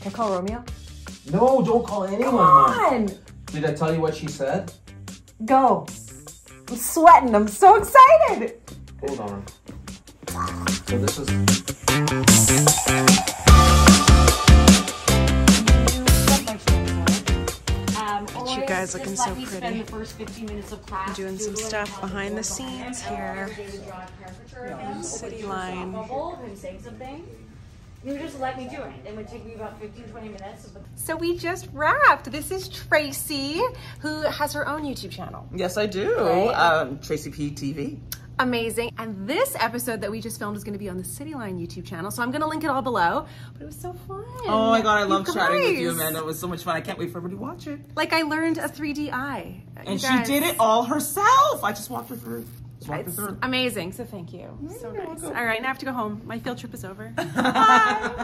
Can I call Romeo? No, don't call anyone. Come on! Did I tell you what she said? Go. I'm sweating. I'm so excited. Hold on. So this is... You guys looking so pretty. I'm doing some stuff behind the scenes here. City line. You just let me do it. It would take me about 15-20 minutes. So we just wrapped. This is Tracy, who has her own YouTube channel. Yes, I do. Right? Tracy P TV. Amazing. And this episode that we just filmed is going to be on the City Line YouTube channel. So I'm going to link it all below. But it was so fun. Oh my God, I love You chatting with you, guys. Amanda. It was so much fun. I can't wait for everybody to watch it. Like I learned a 3D eye. And she did it all herself. I just walked her through. It's amazing. So thank you. So nice. welcome. All right, now I have to go home. My field trip is over. Bye. Bye.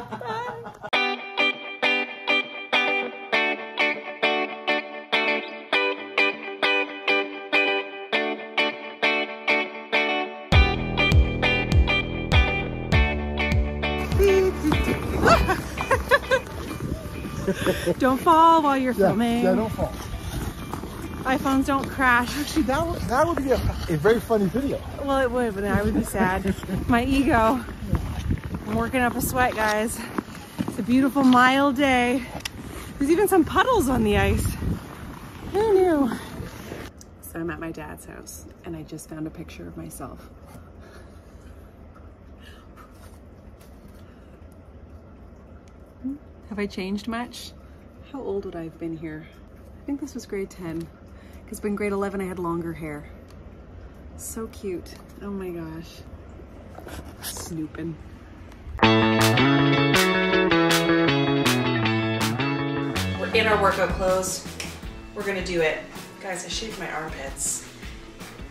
Don't fall while you're filming. Yeah, don't fall. iPhones don't crash. Actually, that would be a very funny video. Well, it would, but then I would be sad. My ego. I'm working up a sweat, guys. It's a beautiful, mild day. There's even some puddles on the ice. Who knew? So I'm at my dad's house, and I just found a picture of myself. Have I changed much? How old would I have been here? I think this was grade 10. Because in grade 11 I had longer hair. So cute. Oh my gosh. Snooping. We're in our workout clothes. We're gonna do it. Guys, I shaved my armpits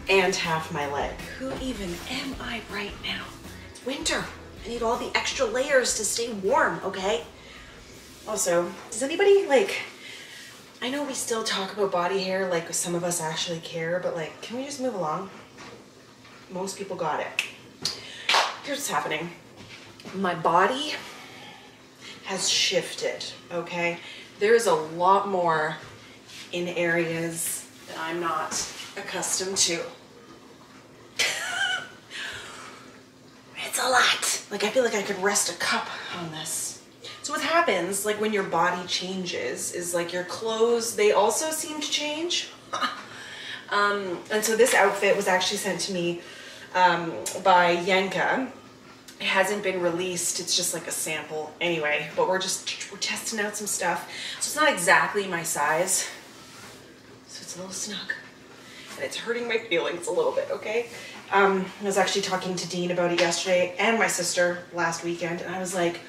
and half my leg. Who even am I right now? It's winter. I need all the extra layers to stay warm, okay? Also, does anybody I know we still talk about body hair like some of us actually care, but can we just move along? Most people got it. Here's what's happening. My body has shifted, okay? There is a lot more in areas that I'm not accustomed to. It's a lot. I feel like I could rest a cup on this. So what happens, when your body changes, is your clothes, they also seem to change. And so this outfit was actually sent to me by Yenka. It hasn't been released, it's just a sample anyway, but we're testing out some stuff. So it's not exactly my size, so it's a little snug. And it's hurting my feelings a little bit, okay? I was actually talking to Dean about it yesterday and my sister last weekend, and I was like,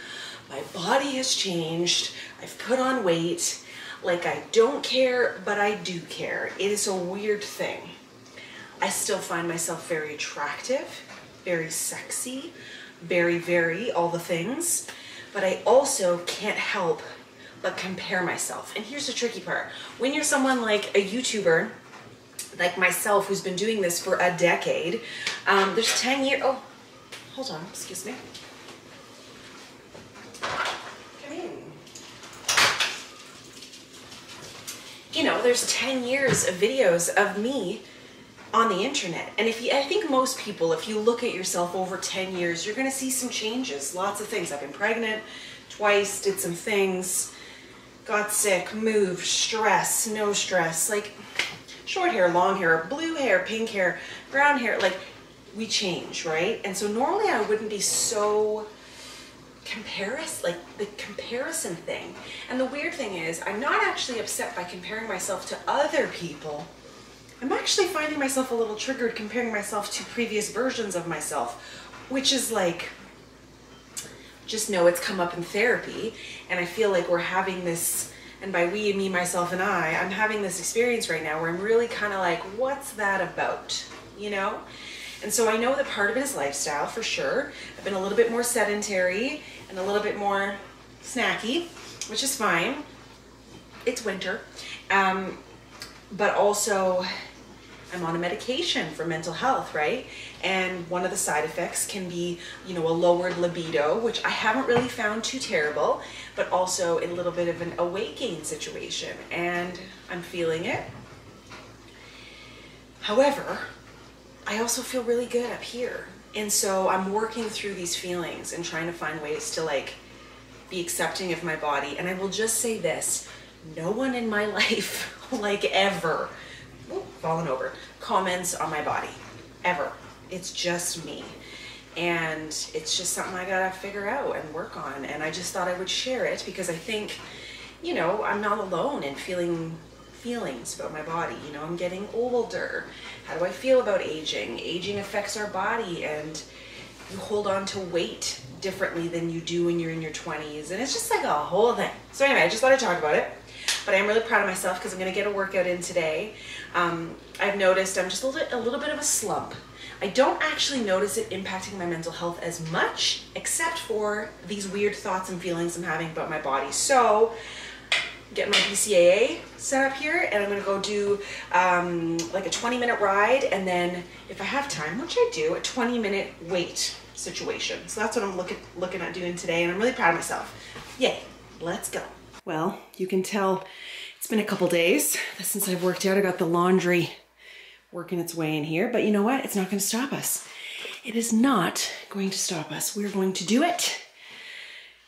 my body has changed. I've put on weight. I don't care, but I do care. It is a weird thing. I still find myself very attractive, very sexy, very all the things, but I also can't help but compare myself. And here's the tricky part. When you're someone like a YouTuber, like myself, who's been doing this for a decade, there's 10 years, oh, hold on, excuse me. You know, there's 10 years of videos of me on the internet. And I think most people, if you look at yourself over 10 years, you're gonna see some changes, lots of things. I've been pregnant twice, did some things, got sick, moved, stress, no stress, short hair, long hair, blue hair, pink hair, brown hair, we change, right? And so normally I wouldn't be so the comparison thing. And the weird thing is, I'm not actually upset by comparing myself to other people. I'm actually finding myself a little triggered comparing myself to previous versions of myself, which is just know it's come up in therapy. And I feel like we're having this, and by we, me, myself, and I'm having this experience right now where I'm really kind of what's that about, you know? And so I know that part of it is lifestyle, for sure. I've been a little bit more sedentary and a little bit more snacky, which is fine. It's winter. But also, I'm on a medication for mental health, right? And one of the side effects can be, you know, a lowered libido, which I haven't really found too terrible, but also a little bit of a weight gain situation, and I'm feeling it. However, I also feel really good up here. And so I'm working through these feelings and trying to find ways to like be accepting of my body. And I will just say this, no one in my life, like ever, fallen over, comments on my body, ever. It's just me. And it's just something I gotta figure out and work on. And I just thought I would share it because I think, you know, I'm not alone in feeling feelings about my body. You know, I'm getting older. How do I feel about aging? Aging affects our body, and you hold on to weight differently than you do when you're in your 20s. And it's just like a whole thing. So anyway, I just thought I'd talk about it. But I'm really proud of myself because I'm gonna get a workout in today. I've noticed I'm just a little bit of a slump. I don't actually notice it impacting my mental health as much, except for these weird thoughts and feelings I'm having about my body. So, getting my BCAA set up here, and I'm gonna go do like a 20-minute ride, and then if I have time, which I do, a 20-minute weight situation. So that's what I'm looking at doing today, and I'm really proud of myself. Yay, let's go. Well, you can tell it's been a couple days since I've worked out. I got the laundry working its way in here, but you know what? It's not gonna stop us. It is not going to stop us. We're going to do it.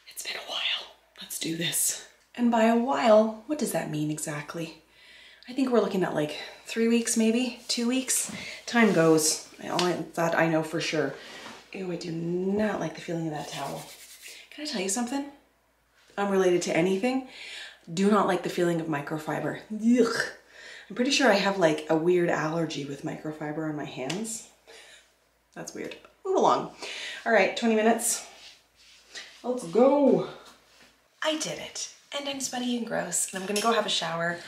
It's been a while. Let's do this. And by a while, what does that mean exactly? I think we're looking at like 3 weeks, maybe 2 weeks. Time goes. That I know for sure. Ew, I do not like the feeling of that towel. Can I tell you something? Unrelated to anything, do not like the feeling of microfiber. Ugh. I'm pretty sure I have like a weird allergy with microfiber on my hands. That's weird. Move along. All right, 20 minutes. Let's go. I did it, and I'm sweaty and gross, and I'm gonna go have a shower. I'm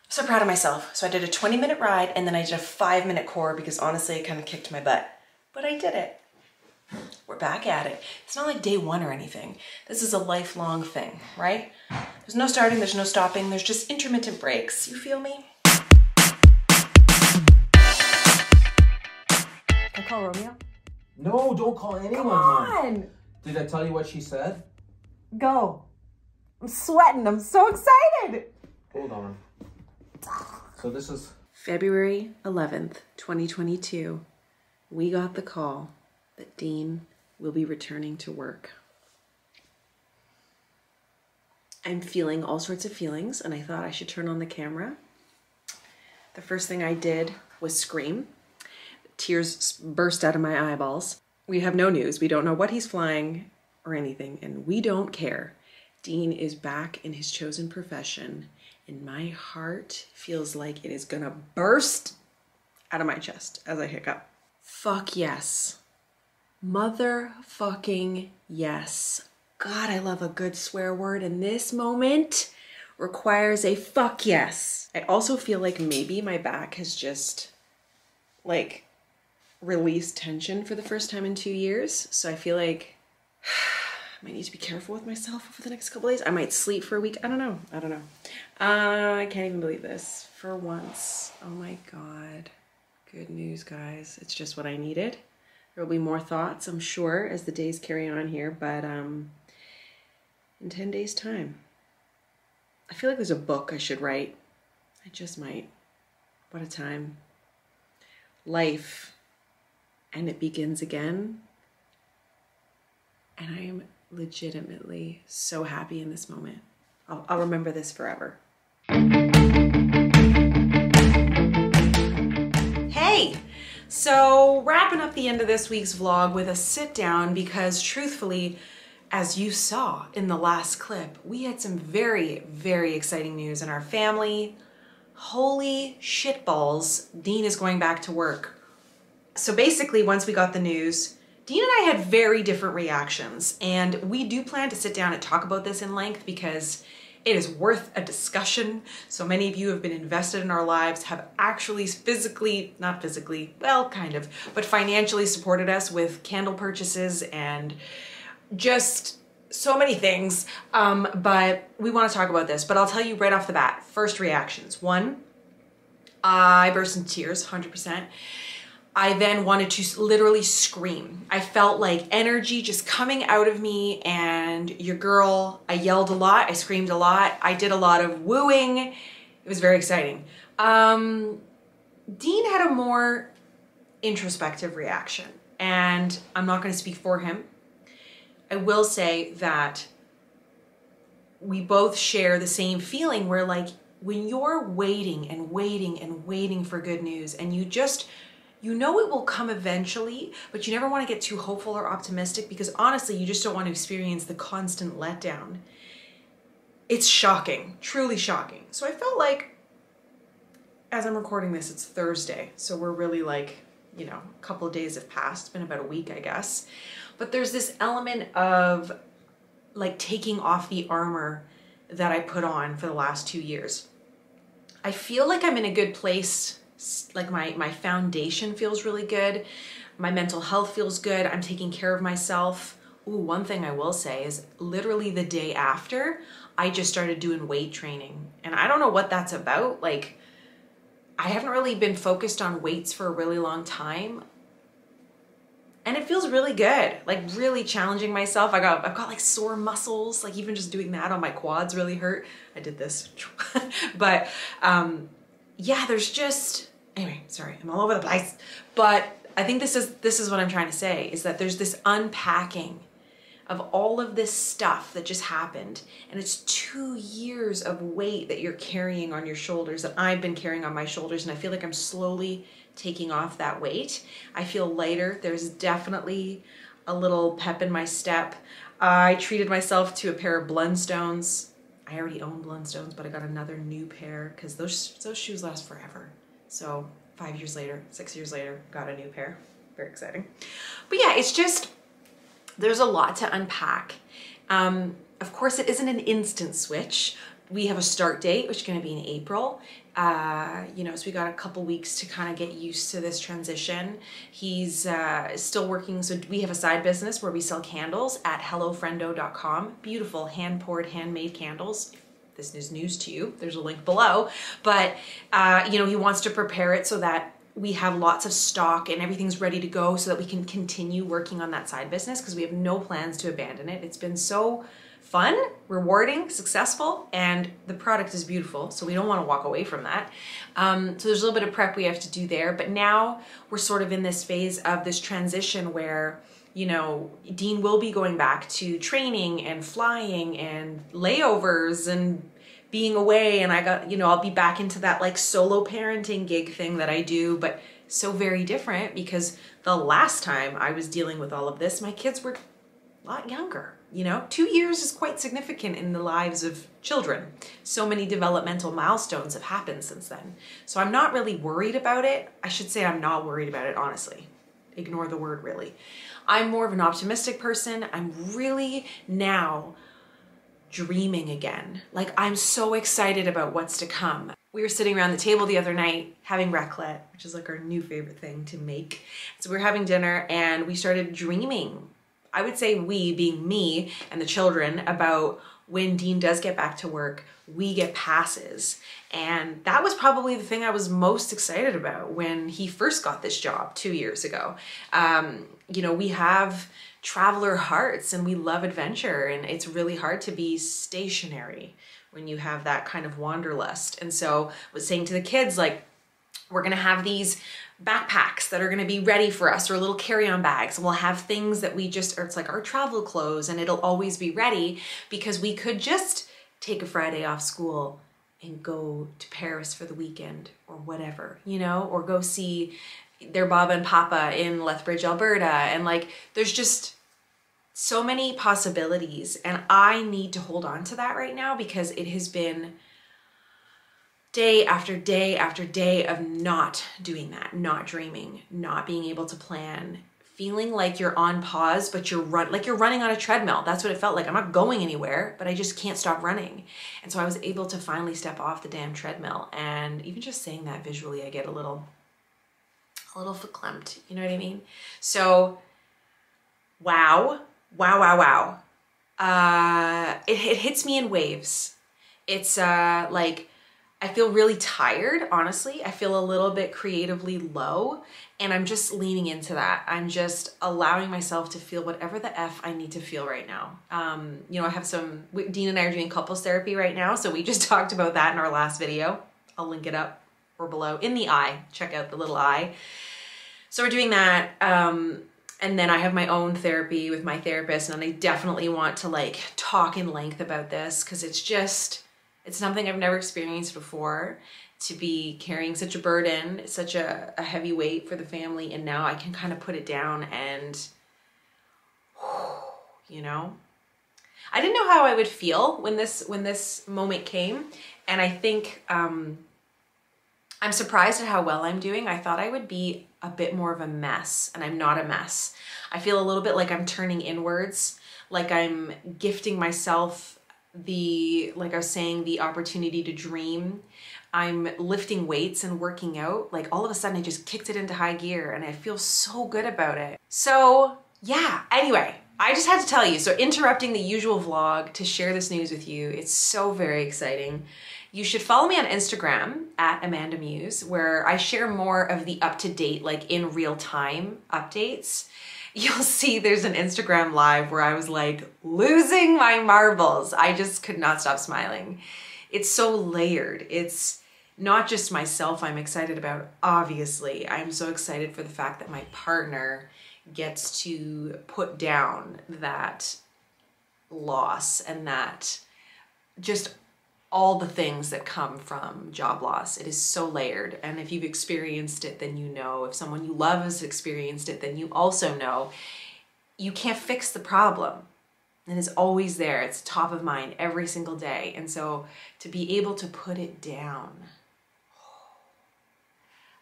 so proud of myself. So I did a 20-minute ride, and then I did a 5-minute core because honestly, it kind of kicked my butt, but I did it. We're back at it. It's not like day one or anything. This is a lifelong thing, right? There's no starting, there's no stopping, there's just intermittent breaks. You feel me? I call Romeo. No, don't call anyone, Come Mom. on, Did I tell you what she said? go. I'm sweating. I'm so excited. Hold on. So this is... February 11th, 2022. We got the call that Dean will be returning to work. I'm feeling all sorts of feelings, and I thought I should turn on the camera. The first thing I did was scream. Tears burst out of my eyeballs. We have no news. We don't know what he's flying or anything, and we don't care. Dean is back in his chosen profession, and my heart feels like it is gonna burst out of my chest as I hiccup. Fuck yes. Motherfucking yes. God, I love a good swear word, and this moment requires a fuck yes. I also feel like maybe my back has just like released tension for the first time in 2 years. So I feel like I might need to be careful with myself over the next couple days. I might sleep for a week. I don't know. I can't even believe this. For once. Oh my God. Good news, guys. It's just what I needed. There will be more thoughts, I'm sure, as the days carry on here, but in 10 days' time. I feel like there's a book I should write. I just might. What a time. Life. And it begins again. And I am legitimately so happy in this moment. I'll remember this forever. Hey! So wrapping up the end of this week's vlog with a sit down because truthfully, as you saw in the last clip, we had some very, very exciting news in our family. Holy shitballs, Dean is going back to work. So basically, once we got the news, Dean and I had very different reactions, and we do plan to sit down and talk about this in length because it is worth a discussion. So many of you have been invested in our lives, have actually not physically, well, kind of, but financially supported us with candle purchases and just so many things. But we want to talk about this, but I'll tell you right off the bat, first reactions. One, I burst into tears, 100%. I then wanted to literally scream. I felt like energy just coming out of me, and your girl, I yelled a lot, I screamed a lot, I did a lot of wooing. It was very exciting. Dean had a more introspective reaction, and I'm not going to speak for him. I will say that we both share the same feeling where, like, when you're waiting and waiting and waiting for good news, and you know it will come eventually, but you never want to get too hopeful or optimistic, because honestly, you just don't want to experience the constant letdown. It's shocking, truly shocking. So I felt like, as I'm recording this, it's Thursday, so we're really like, you know, a couple of days have passed. It's been about a week, I guess. But there's this element of like taking off the armor that I put on for the last 2 years. I feel like I'm in a good place. Like my foundation feels really good. My mental health feels good. I'm taking care of myself. Ooh, one thing I will say is literally the day after, I just started doing weight training. And I don't know what that's about. Like, I haven't really been focused on weights for a really long time. And it feels really good, like really challenging myself. I've got like sore muscles, like even just doing that on my quads really hurt. I did this. But yeah, there's just, anyway, sorry, I'm all over the place. But I think this is what I'm trying to say, is that there's this unpacking of all of this stuff that just happened. And it's 2 years of weight that you're carrying on your shoulders, that I've been carrying on my shoulders. And I feel like I'm slowly taking off that weight. I feel lighter. There's definitely a little pep in my step. I treated myself to a pair of Blundstones. I already own Blundstones, but I got another new pair because those shoes last forever. So 5 years later, 6 years later, got a new pair. Very exciting. But yeah, it's just, there's a lot to unpack. Of course, it isn't an instant switch. We have a start date, which is going to be in April. You know, so we got a couple weeks to kind of get used to this transition. He's still working. So we have a side business where we sell candles at hellofriendo.com. Beautiful hand-poured, handmade candles. If this is news to you, there's a link below. But, you know, he wants to prepare it so that we have lots of stock and everything's ready to go so that we can continue working on that side business, because we have no plans to abandon it. It's been so fun, rewarding, successful, and the product is beautiful, so we don't want to walk away from that. So there's a little bit of prep we have to do there, but now we're sort of in this phase of this transition where, you know, Dean will be going back to training and flying and layovers and being away, and I got, you know, I'll be back into that like solo parenting gig thing that I do, but so very different, because the last time I was dealing with all of this, my kids were a lot younger. You know, 2 years is quite significant in the lives of children. So many developmental milestones have happened since then. So I'm not really worried about it. I should say I'm not worried about it, honestly. Ignore the word really. I'm more of an optimistic person. I'm really now dreaming again. Like, I'm so excited about what's to come. We were sitting around the table the other night having raclette, which is like our new favorite thing to make. So we were having dinner and we started dreaming. I would say we, being me and the children, about when Dean does get back to work, we get passes. And that was probably the thing I was most excited about when he first got this job 2 years ago. You know, we have traveler hearts and we love adventure, and it's really hard to be stationary when you have that kind of wanderlust. And so I was saying to the kids, like, we're gonna have these backpacks that are gonna be ready for us, or little carry-on bags, and we'll have things that we just, or it's like our travel clothes, and it'll always be ready, because we could just take a Friday off school and go to Paris for the weekend or whatever, you know, or go see their Baba and Papa in Lethbridge, Alberta. And like, there's just so many possibilities, and I need to hold on to that right now, because it has been day after day after day of not doing that, not dreaming, not being able to plan, feeling like you're on pause, but you're running on a treadmill. That's what it felt like. I'm not going anywhere, but I just can't stop running. And so I was able to finally step off the damn treadmill. And even just saying that visually, I get a little verklempt, you know what I mean? So, wow. It hits me in waves. It's like, I feel really tired, honestly. I feel a little bit creatively low, and I'm just leaning into that. I'm just allowing myself to feel whatever the F I need to feel right now. You know, I have Dean and I are doing couples therapy right now, so we just talked about that in our last video. I'll link it up or below in the eye. Check out the little eye. So we're doing that. And then I have my own therapy with my therapist, and I definitely want to like talk in length about this because it's something I've never experienced before, to be carrying such a burden, such a heavy weight for the family. And now I can kind of put it down and, you know, I didn't know how I would feel when this moment came. And I think, I'm surprised at how well I'm doing. I thought I would be a bit more of a mess, and I'm not a mess. I feel a little bit like I'm turning inwards, like I'm gifting myself like I was saying, the opportunity to dream. I'm lifting weights and working out. Like all of a sudden I just kicked it into high gear and I feel so good about it. So yeah, anyway, I just had to tell you. So interrupting the usual vlog to share this news with you. It's so very exciting. You should follow me on Instagram at AmandaMuse, where I share more of the up-to-date, like in real time updates. You'll see there's an Instagram live where I was like losing my marbles. I just could not stop smiling. It's so layered. It's not just myself I'm excited about, obviously. I'm so excited for the fact that my partner gets to put down that loss and that just all the things that come from job loss. It is so layered. And if you've experienced it, then you know. If someone you love has experienced it, then you also know. You can't fix the problem. And it's always there. It's top of mind every single day. And so to be able to put it down,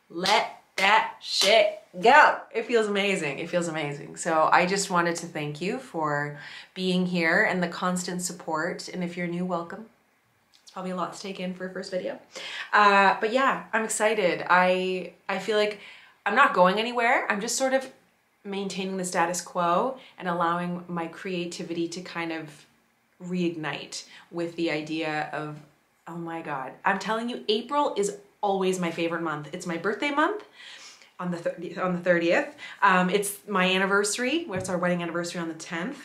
let that shit go. It feels amazing. It feels amazing. So I just wanted to thank you for being here and the constant support. And if you're new, welcome. Probably a lot to take in for a first video. But yeah, I'm excited. I feel like I'm not going anywhere. I'm just sort of maintaining the status quo and allowing my creativity to kind of reignite with the idea of, oh my God, I'm telling you, April is always my favorite month. It's my birthday month on the 30th. It's my anniversary. It's our wedding anniversary on the 10th.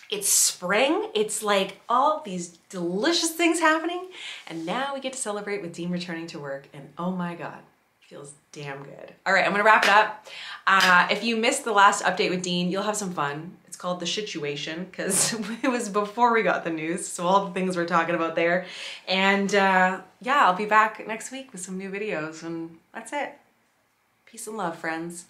It's spring. It's like all these delicious things happening. And now we get to celebrate with Dean returning to work. And oh my God, feels damn good. All right, I'm gonna wrap it up. If you missed the last update with Dean, you'll have some fun. It's called The Situation because it was before we got the news. So all the things we're talking about there. And yeah, I'll be back next week with some new videos, and that's it. Peace and love, friends.